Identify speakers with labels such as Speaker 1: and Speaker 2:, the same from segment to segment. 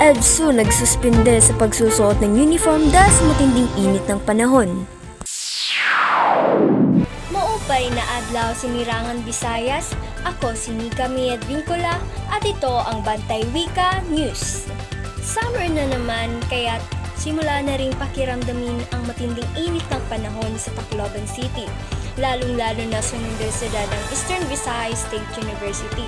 Speaker 1: EDSU nagsuspinde sa pagsusuot ng uniform dahil sa matinding init ng panahon. Maupay na adlaw sinirangan Visayas, ako si Nika Mied Vincula at ito ang Bantay Wika News. Summer na naman kaya't simula na ring pakiramdamin ang matinding init ng panahon sa Tacloban City, lalong-lalo na sa Universidad ng Eastern Visayas State University.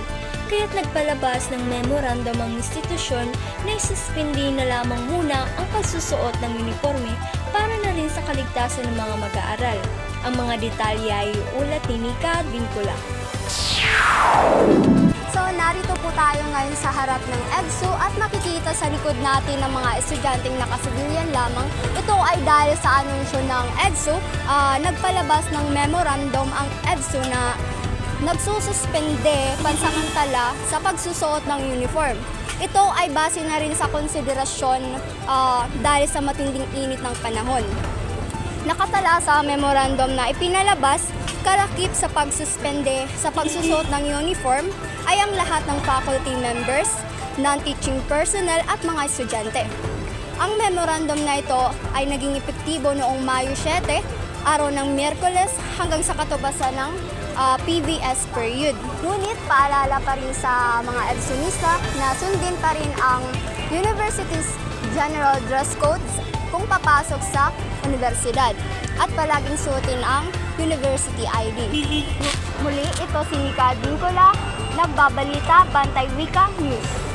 Speaker 1: Kaya't nagpalabas ng memorandum ang institusyon na isuspindi na lamang muna ang pagsusuot ng uniforme para na rin sa kaligtasan ng mga mag-aaral. Ang mga detalye ay ulat ni Nika Vincula.
Speaker 2: So narito po tayo ngayon sa harap ng EDSU at makikita sa likod natin ng mga estudyanteng nakasibilyan lamang. Ito ay dahil sa anunsyo ng EDSU, nagpalabas ng memorandum ang EDSU na nagsususpende pansamantala sa pagsusuot ng uniform. Ito ay base na rin sa konsiderasyon dahil sa matinding init ng panahon. Nakatala sa memorandum na ipinalabas, kalakip sa pagsuspende sa pagsusuot ng uniform ay ang lahat ng faculty members, non-teaching personnel at mga estudyante. Ang memorandum na ito ay naging epektibo noong Mayo 7, araw ng Miyerkules hanggang sa katubasan ng PVS period. Ngunit paalala pa rin sa mga EDSUnista na sundin pa rin ang University's General Dress Codes kung papasok sa universidad at palaging suotin ang University ID. Muli, ito si Nika Vincula, nagbabalita, Bantay Wika News.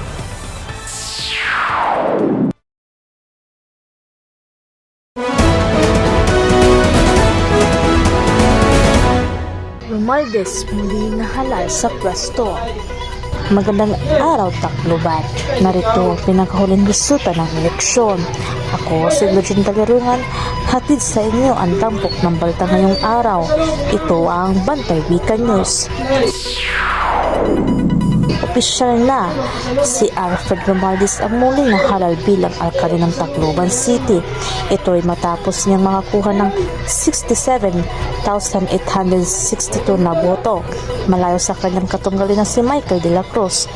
Speaker 3: Romualdez muli nahalal sa pwesto. Magandang araw, Tacloban. Narito ang pinakahuling resulta ng eleksyon. Ako si Lugin Tagarungan, hatid sa inyo ang tampok ng balita ngayong araw. Ito ang Bantay Wika News. Opisyal na si Alfred Romualdez ang muling nahalal bilang alkalde ng Tacloban City. Ito ay matapos niyang makakuha ng 67,862 na boto, malayo sa kanyang katunggali na si Michael de la Cruz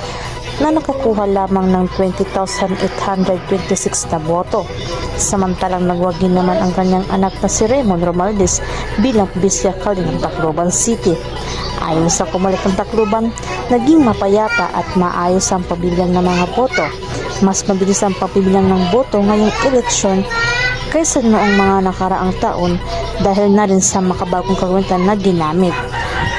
Speaker 3: na nakakuha lamang ng 20,826 na boto. Samantalang nagwagi naman ang kanyang anak na si Raymond Romualdez bilang vice-alkalde ng Tacloban City. Ayon sa Comelec ng Tacloban, naging mapayapa at maayos ang pagbibilang ng mga boto. Mas mabilis ang pagbibilang ng boto ngayong eleksyon kaysa noong mga nakaraang taon dahil na rin sa makabagong kagamitan na ginamit.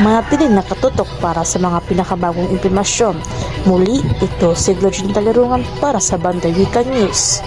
Speaker 3: Manatiling nakatutok para sa mga pinakabagong impormasyon. Muli, ito si Lugin Tagarungan para sa Bantay Wika News.